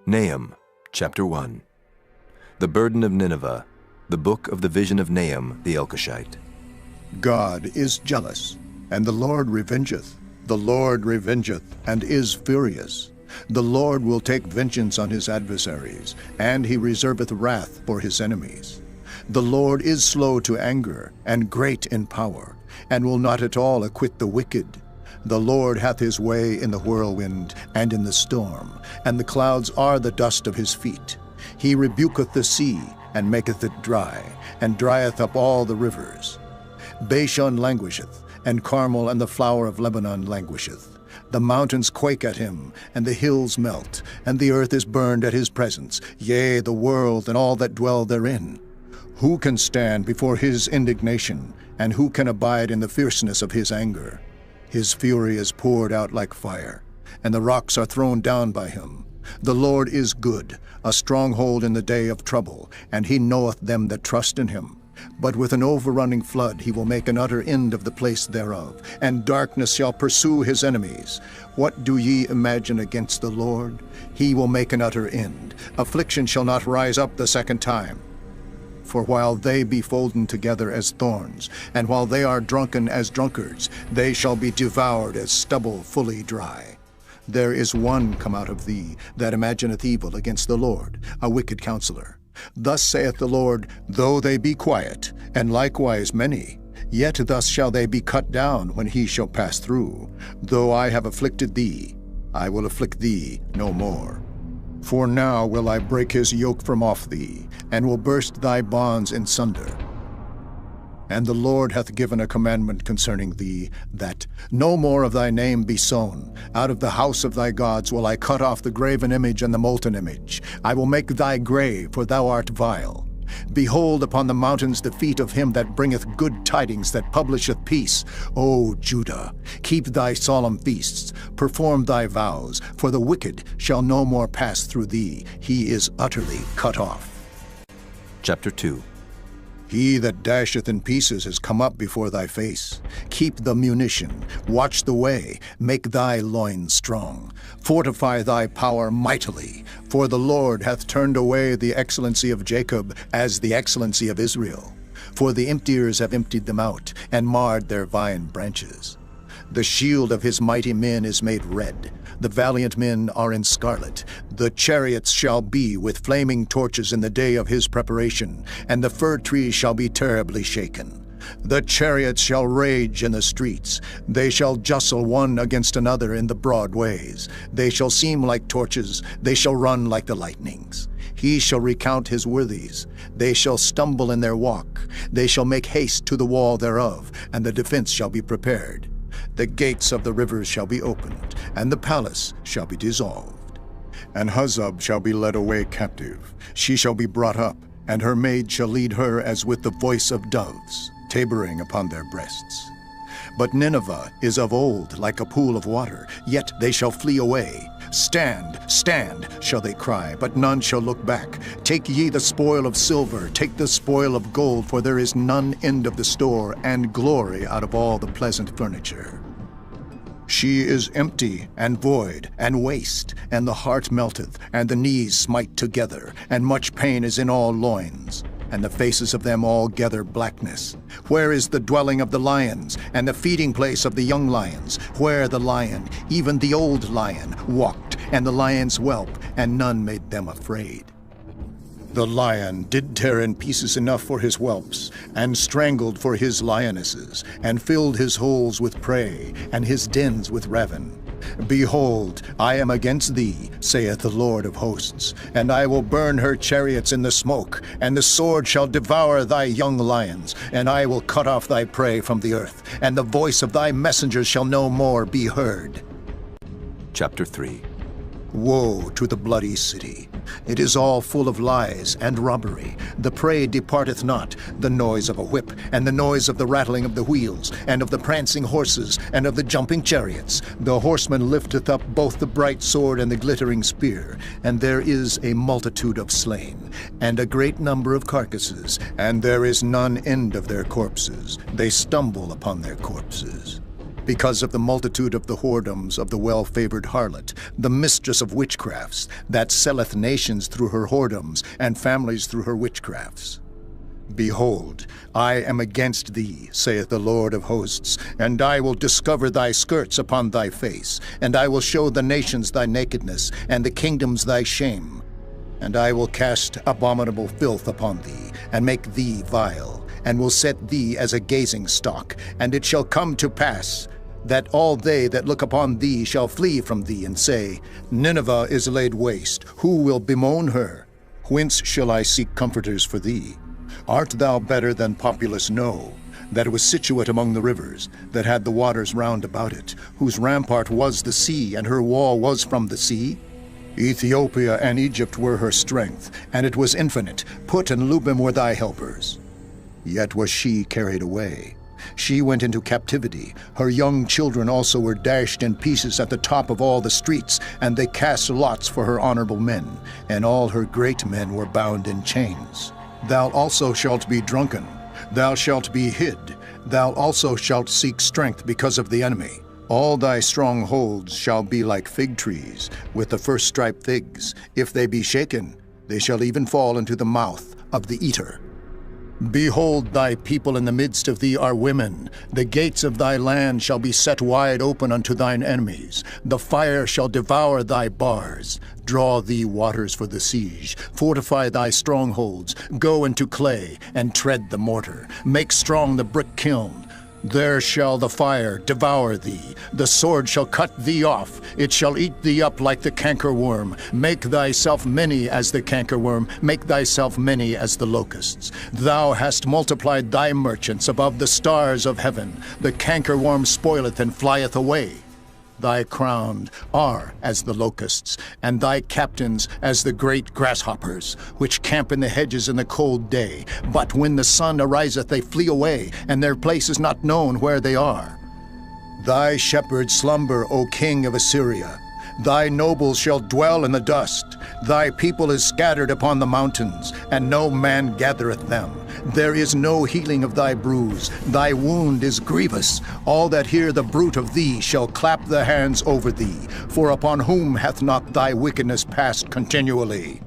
Nahum, chapter 1. The burden of Nineveh, the book of the vision of Nahum the Elkoshite. God is jealous, and the Lord revengeth. The Lord revengeth, and is furious. The Lord will take vengeance on his adversaries, and he reserveth wrath for his enemies. The Lord is slow to anger, and great in power, and will not at all acquit the wicked. The Lord hath his way in the whirlwind and in the storm, and the clouds are the dust of his feet. He rebuketh the sea, and maketh it dry, and drieth up all the rivers. Bashan languisheth, and Carmel and the flower of Lebanon languisheth. The mountains quake at him, and the hills melt, and the earth is burned at his presence, yea, the world and all that dwell therein. Who can stand before his indignation, and who can abide in the fierceness of his anger? His fury is poured out like fire, and the rocks are thrown down by him. The Lord is good, a stronghold in the day of trouble, and he knoweth them that trust in him. But with an overrunning flood he will make an utter end of the place thereof, and darkness shall pursue his enemies. What do ye imagine against the Lord? He will make an utter end. Affliction shall not rise up the second time. For while they be folden together as thorns, and while they are drunken as drunkards, they shall be devoured as stubble fully dry. There is one come out of thee that imagineth evil against the Lord, a wicked counselor. Thus saith the Lord, though they be quiet, and likewise many, yet thus shall they be cut down when he shall pass through. Though I have afflicted thee, I will afflict thee no more. For now will I break his yoke from off thee, and will burst thy bonds in sunder. And the Lord hath given a commandment concerning thee, that no more of thy name be sown. Out of the house of thy gods will I cut off the graven image and the molten image. I will make thy grave, for thou art vile. Behold upon the mountains the feet of him that bringeth good tidings, that publisheth peace. O Judah, keep thy solemn feasts, perform thy vows, for the wicked shall no more pass through thee. He is utterly cut off. Chapter 2. He that dasheth in pieces is come up before thy face. Keep the munition, watch the way, make thy loins strong. Fortify thy power mightily, for the Lord hath turned away the excellency of Jacob as the excellency of Israel. For the emptiers have emptied them out, and marred their vine branches. The shield of his mighty men is made red. The valiant men are in scarlet. The chariots shall be with flaming torches in the day of his preparation, and the fir trees shall be terribly shaken. The chariots shall rage in the streets. They shall justle one against another in the broad ways. They shall seem like torches. They shall run like the lightnings. He shall recount his worthies. They shall stumble in their walk. They shall make haste to the wall thereof, and the defense shall be prepared. The gates of the rivers shall be opened, and the palace shall be dissolved. And Huzzab shall be led away captive. She shall be brought up, and her maid shall lead her as with the voice of doves, tabering upon their breasts. But Nineveh is of old like a pool of water, yet they shall flee away. Stand, stand, shall they cry, but none shall look back. Take ye the spoil of silver, take the spoil of gold, for there is none end of the store, and glory out of all the pleasant furniture. She is empty, and void, and waste, and the heart melteth, and the knees smite together, and much pain is in all loins. And the faces of them all gather blackness. Where is the dwelling of the lions, and the feeding place of the young lions? Where the lion, even the old lion, walked, and the lion's whelp, and none made them afraid. The lion did tear in pieces enough for his whelps, and strangled for his lionesses, and filled his holes with prey, and his dens with ravin. Behold, I am against thee, saith the Lord of hosts, and I will burn her chariots in the smoke, and the sword shall devour thy young lions, and I will cut off thy prey from the earth, and the voice of thy messengers shall no more be heard. Chapter 3. Woe to the bloody city! It is all full of lies and robbery. The prey departeth not, the noise of a whip, and the noise of the rattling of the wheels, and of the prancing horses, and of the jumping chariots. The horseman lifteth up both the bright sword and the glittering spear, and there is a multitude of slain, and a great number of carcasses, and there is none end of their corpses. They stumble upon their corpses. because of the multitude of the whoredoms of the well-favored harlot, the mistress of witchcrafts, that selleth nations through her whoredoms, and families through her witchcrafts. Behold, I am against thee, saith the Lord of hosts, and I will discover thy skirts upon thy face, and I will show the nations thy nakedness, and the kingdoms thy shame. And I will cast abominable filth upon thee, and make thee vile, and will set thee as a gazing stock. And it shall come to pass that all they that look upon thee shall flee from thee, and say, Nineveh is laid waste, who will bemoan her? Whence shall I seek comforters for thee? Art thou better than populous No, that was situate among the rivers, that had the waters round about it, whose rampart was the sea, and her wall was from the sea? Ethiopia and Egypt were her strength, and it was infinite. Put and Lubim were thy helpers. Yet was she carried away. She went into captivity. Her young children also were dashed in pieces at the top of all the streets, and they cast lots for her honorable men, and all her great men were bound in chains. Thou also shalt be drunken, thou shalt be hid, thou also shalt seek strength because of the enemy. All thy strongholds shall be like fig trees, with the first striped figs. If they be shaken, they shall even fall into the mouth of the eater. Behold, thy people in the midst of thee are women. The gates of thy land shall be set wide open unto thine enemies. The fire shall devour thy bars. Draw thee waters for the siege. Fortify thy strongholds. Go into clay, and tread the mortar. Make strong the brick kiln. There shall the fire devour thee. The sword shall cut thee off. It shall eat thee up like the cankerworm. Make thyself many as the cankerworm. Make thyself many as the locusts. Thou hast multiplied thy merchants above the stars of heaven. The cankerworm spoileth and flieth away. Thy crowned are as the locusts, and thy captains as the great grasshoppers, which camp in the hedges in the cold day. But when the sun ariseth, they flee away, and their place is not known where they are. Thy shepherds slumber, O king of Assyria. Thy nobles shall dwell in the dust. Thy people is scattered upon the mountains, and no man gathereth them. There is no healing of thy bruise. Thy wound is grievous. All that hear the bruit of thee shall clap their hands over thee. For upon whom hath not thy wickedness passed continually?